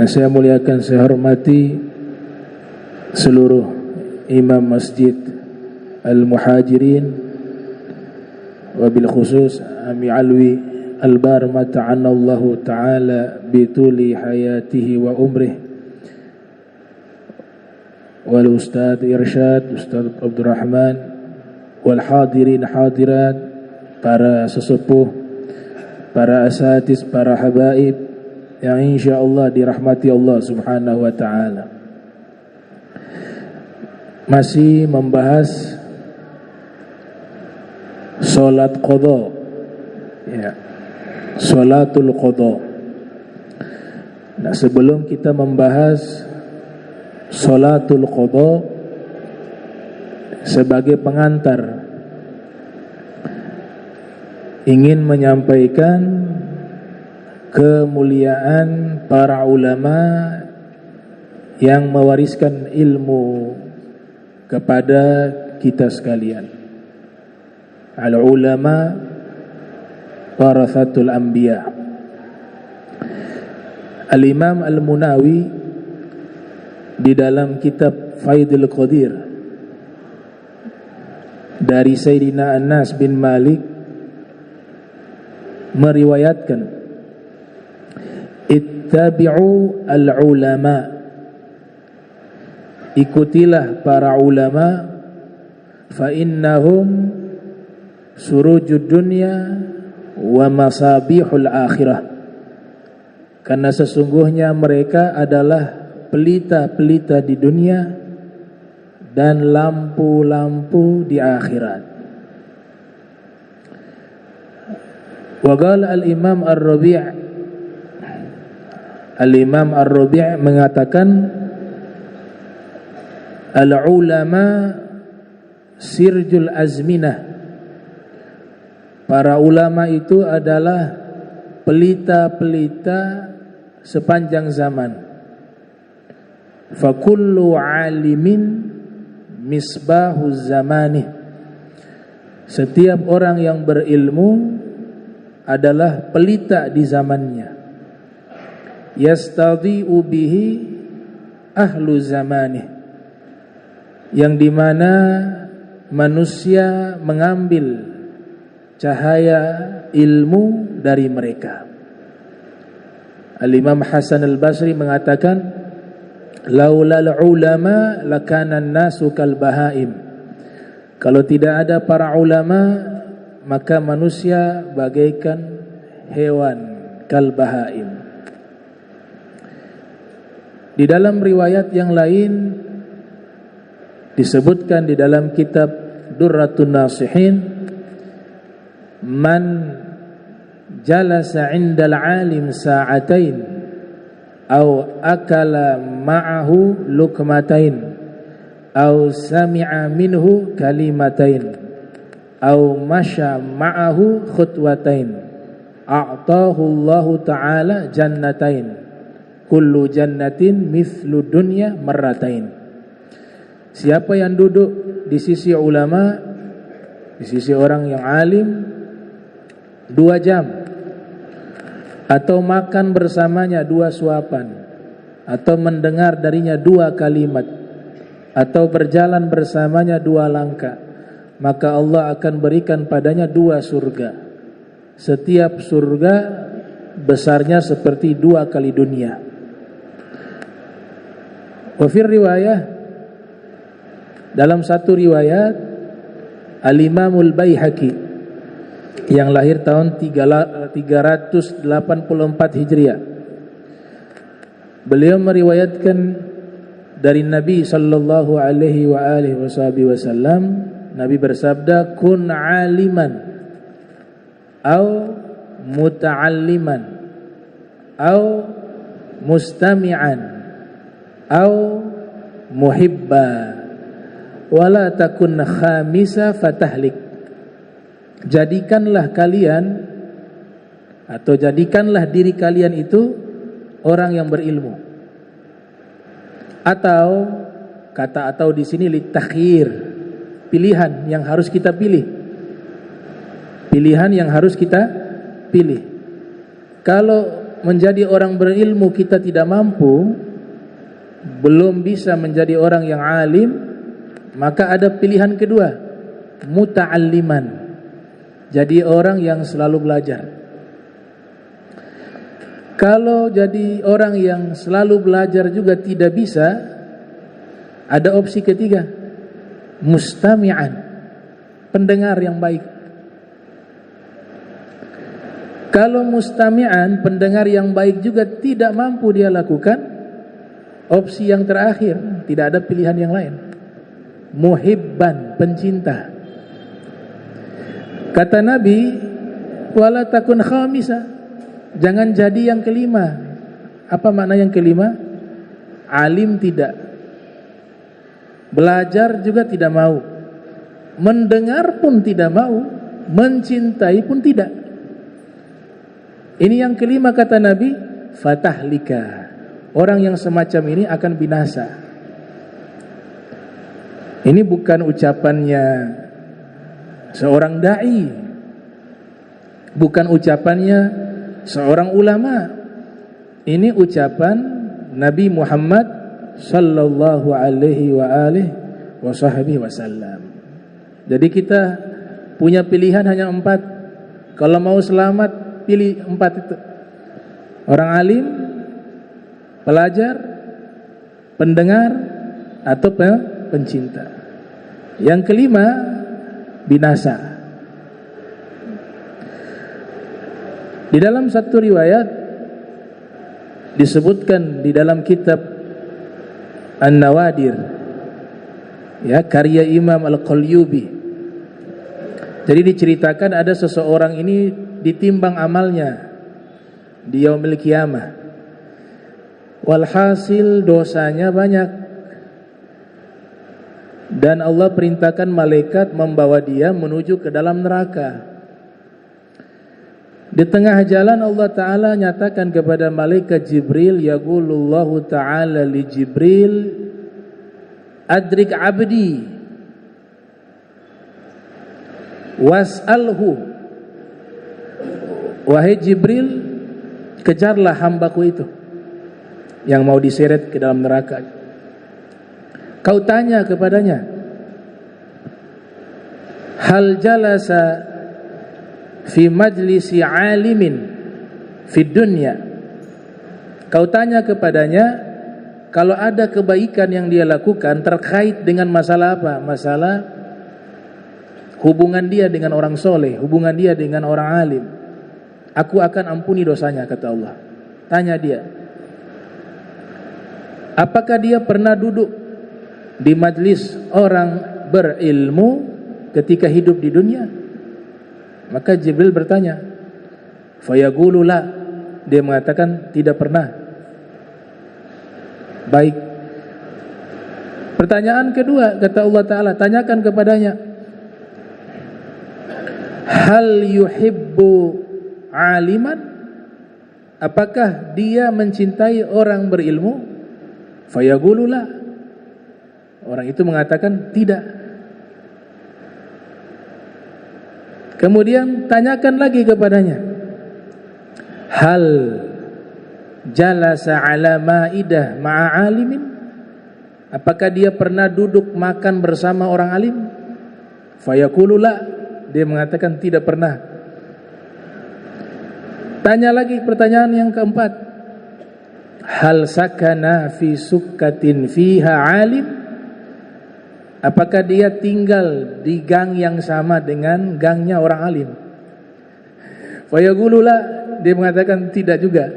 Yang saya muliakan, saya hormati seluruh imam masjid Al-Muhajirin, wabil khusus Ami Alwi Al-Bar mata'anallahu ta'ala bituli hayatihi wa umrih, wal Ustadz Irsyad, Ustadz Abdurrahman, wal hadirin hadirat, para sesepuh, para asatiz, para habaib yang insyaallah dirahmati Allah subhanahu wa ta'ala. Masih membahas solat qadha, ya, solatul qadha. Nah, sebelum kita membahas solatul qadha sebagai pengantar, ingin menyampaikan kemuliaan para ulama yang mewariskan ilmu kepada kita sekalian. Al-ulama warathatul anbiya. Al-Imam Al-Munawi di dalam kitab Faidul Qadir dari Sayyidina Anas bin Malik meriwayatkan, ittabi'u al-ulama, ikutilah para ulama, fa innahum surujud dunya wa masabihul akhirah, karena sesungguhnya mereka adalah pelita-pelita di dunia dan lampu-lampu di akhirat. Wa qala al-Imam Ar-Rabi', Al-Imam Ar-Rabi' mengatakan, al-ulama sirjul azminah, para ulama itu adalah pelita-pelita sepanjang zaman. Fa kullu alimin misbahu zamani, setiap orang yang berilmu adalah pelita di zamannya. Yastadhi'u bihi ahlu zamani, yang dimana manusia mengambil cahaya ilmu dari mereka. Al-Imam Hasan Al-Basri mengatakan, laulal ulama lakana an-nasu kal bahaim, kalau tidak ada para ulama maka manusia bagaikan hewan, kal bahaim. Di dalam riwayat yang lain disebutkan di dalam kitab Durratun Nasihin, man jalasa 'indal 'alim sa'atain aw akala ma'ahu luqmatain aw sami'a minhu kalimatain aw masya ma'ahu khutwatain a'tahu Allahu ta'ala jannatain kullu jannatin mithlu dunya marratain. Siapa yang duduk di sisi ulama, di sisi orang yang alim 2 jam, atau makan bersamanya 2 suapan, atau mendengar darinya 2 kalimat, atau berjalan bersamanya 2 langkah, maka Allah akan berikan padanya 2 surga. Setiap surga besarnya seperti 2 kali dunia. Wa fi riwayah, dalam satu riwayat, Al-Imamul Baihaqi yang lahir tahun 384 Hijriah, beliau meriwayatkan dari Nabi sallallahu alaihi wa alihi wasallam, Nabi bersabda, kun aliman au muta'alliman au mustami'an au muhibba wala takun khamisa fatahlik. Jadikanlah kalian, atau jadikanlah diri kalian itu orang yang berilmu. Atau kata atau di sini litakhir, pilihan yang harus kita pilih. Pilihan yang harus kita pilih. Kalau menjadi orang berilmu kita tidak mampu, belum bisa menjadi orang yang alim, maka ada pilihan kedua, muta'alliman, jadi orang yang selalu belajar. Kalau jadi orang yang selalu belajar juga tidak bisa, ada opsi ketiga, mustami'an, pendengar yang baik. Kalau mustami'an, pendengar yang baik juga tidak mampu dia lakukan, opsi yang terakhir, tidak ada pilihan yang lain, muhibban, pencinta. Kata Nabi, wala takun khamisa, jangan jadi yang kelima. Apa makna yang kelima? Alim tidak, belajar juga tidak mau, mendengar pun tidak mau, mencintai pun tidak. Ini yang kelima kata Nabi, fatahlika, orang yang semacam ini akan binasa. Ini bukan ucapannya seorang dai, bukan ucapannya seorang ulama. Ini ucapan Nabi Muhammad sallallahu alaihi wasallam. Jadi kita punya pilihan hanya 4. Kalau mau selamat, pilih 4 itu. Orang alim, pelajar, pendengar, atau pencinta. Yang kelima, binasa. Di dalam satu riwayat disebutkan di dalam kitab An-Nawadir, ya, karya Imam Al-Qalyubi. Jadi diceritakan ada seseorang ini ditimbang amalnya di yaumil qiyamah. Walhasil dosanya banyak, dan Allah perintahkan malaikat membawa dia menuju ke dalam neraka. Di tengah jalan Allah Ta'ala nyatakan kepada malaikat Jibril, yaqulullahu Ta'ala li Jibril, adrik abdi was'alhu, wahai Jibril, kejarlah hambaku itu yang mau diseret ke dalam neraka. Kau tanya kepadanya, hal jalasa fi majlisi alimin fi dunya. Kau tanya kepadanya, kalau ada kebaikan yang dia lakukan terkait dengan masalah apa? Masalah hubungan dia dengan orang soleh, hubungan dia dengan orang alim, aku akan ampuni dosanya, kata Allah. Tanya dia, apakah dia pernah duduk di majlis orang berilmu ketika hidup di dunia? Maka Jibril bertanya, fayaqulu la, dia mengatakan tidak pernah. Baik. Pertanyaan kedua, kata Allah Ta'ala, tanyakan kepadanya, hal yuhibbu aliman, apakah dia mencintai orang berilmu? Fayaqulu la, orang itu mengatakan tidak. Kemudian tanyakan lagi kepadanya, hal jalasa ala ma'idah ma'a alimin, apakah dia pernah duduk makan bersama orang alim? Fayaqulu la, dia mengatakan tidak pernah. Tanya lagi pertanyaan yang keempat, hal sakana fi sukkatin fiha alim, apakah dia tinggal di gang yang sama dengan gangnya orang alim? Fayaqulu la, dia mengatakan tidak juga.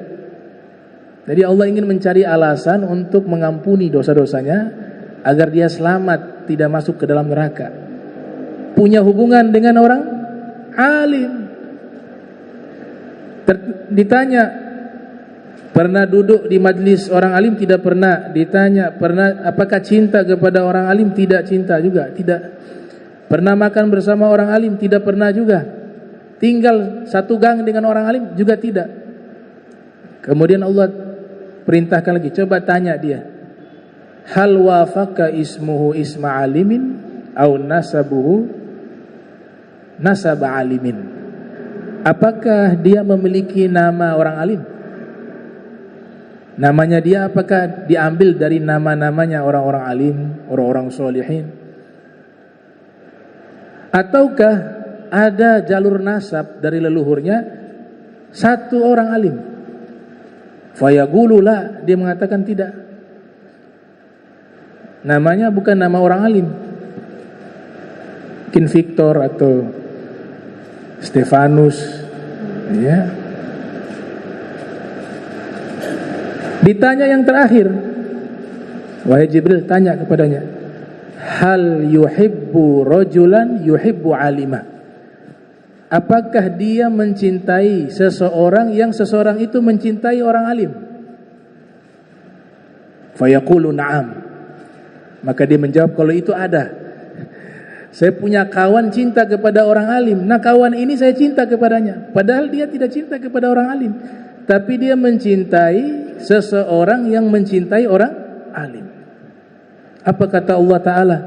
Jadi Allah ingin mencari alasan untuk mengampuni dosa-dosanya agar dia selamat, tidak masuk ke dalam neraka. Punya hubungan dengan orang alim. Ditanya, pernah duduk di majlis orang alim? Tidak pernah. Ditanya, pernah apakah cinta kepada orang alim? Tidak cinta juga, tidak. Pernah makan bersama orang alim? Tidak pernah juga. Tinggal satu gang dengan orang alim? Juga tidak. Kemudian Allah perintahkan lagi, coba tanya dia, hal wafaka ismuhu isma alimin au nasabuhu nasab alimin, apakah dia memiliki nama orang alim? Namanya dia apakah diambil dari nama-namanya orang-orang alim, orang-orang solihin? Ataukah ada jalur nasab dari leluhurnya satu orang alim? Fayaqulu la, dia mengatakan tidak. Namanya bukan nama orang alim. Mungkin Victor atau Stefanus, ya. Ditanya yang terakhir, wahai Jibril, tanya kepadanya, hal yuhibbu rajulan yuhibbu alimah. Apakah dia mencintai seseorang yang seseorang itu mencintai orang alim? Fayaqulu na'am. Maka dia menjawab, kalau itu ada. Saya punya kawan cinta kepada orang alim. Nah, kawan ini saya cinta kepadanya. Padahal dia tidak cinta kepada orang alim, tapi dia mencintai seseorang yang mencintai orang alim. Apa kata Allah Ta'ala?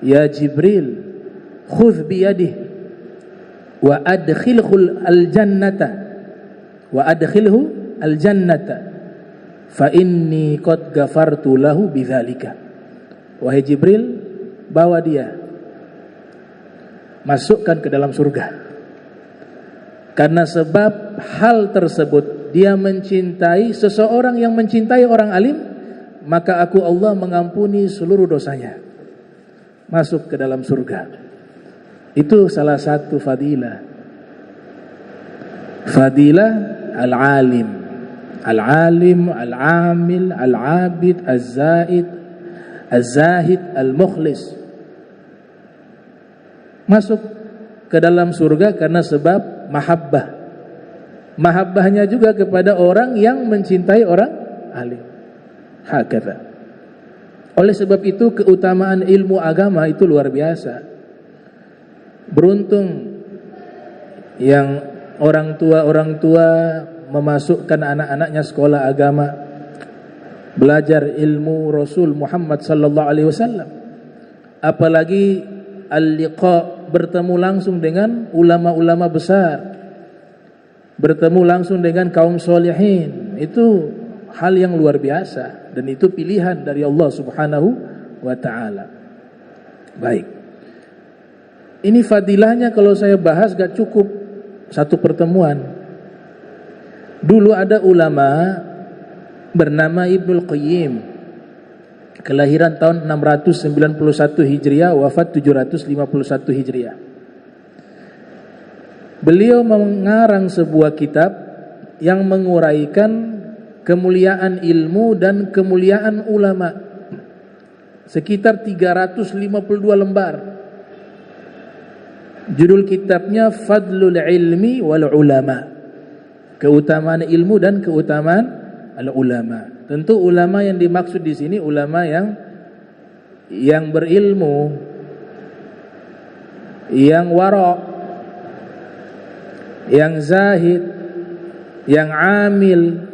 Ya Jibril, khudh biyadih wa adkhilhu al-jannata fa inni qad ghafartu lahu bidzalika. Wahai Jibril, bawa dia, masukkan ke dalam surga. Karena sebab hal tersebut dia mencintai seseorang yang mencintai orang alim, maka aku Allah mengampuni seluruh dosanya, masuk ke dalam surga. Itu salah satu fadilah al-alim, al-amil, al-abid, az-zahid, al-mukhlis. Masuk ke dalam surga karena sebab mahabbahnya juga kepada orang yang mencintai orang alim. Hakadha. Oleh sebab itu keutamaan ilmu agama itu luar biasa. Beruntung yang orang tua memasukkan anak-anaknya sekolah agama, belajar ilmu Rasul Muhammad sallallahu alaihi wasallam. Apalagi al-liqa, bertemu langsung dengan ulama-ulama besar, bertemu langsung dengan kaum solihin. Itu hal yang luar biasa, dan itu pilihan dari Allah Subhanahu wa taala. Baik. Ini fadilahnya kalau saya bahas gak cukup satu pertemuan. Dulu ada ulama bernama Ibnul Qayyim, kelahiran tahun 691 Hijriah, wafat 751 Hijriah. Beliau mengarang sebuah kitab yang menguraikan kemuliaan ilmu dan kemuliaan ulama, sekitar 352 lembar. Judul kitabnya Fadlul Ilmi wal Ulama, keutamaan ilmu dan keutamaan al-ulama. Tentu ulama yang dimaksud di sini ulama yang berilmu, yang wara', yang zahid, yang amil,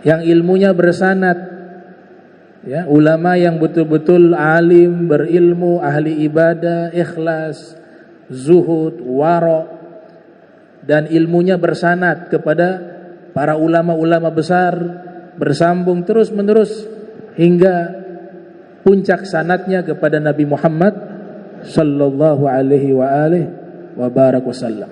yang ilmunya bersanad. Ya, ulama yang betul-betul alim, berilmu, ahli ibadah, ikhlas, zuhud, wara', dan ilmunya bersanad kepada para ulama-ulama besar, bersambung terus-menerus hingga puncak sanadnya kepada Nabi Muhammad sallallahu alaihi wa alihi wa barak wasallam.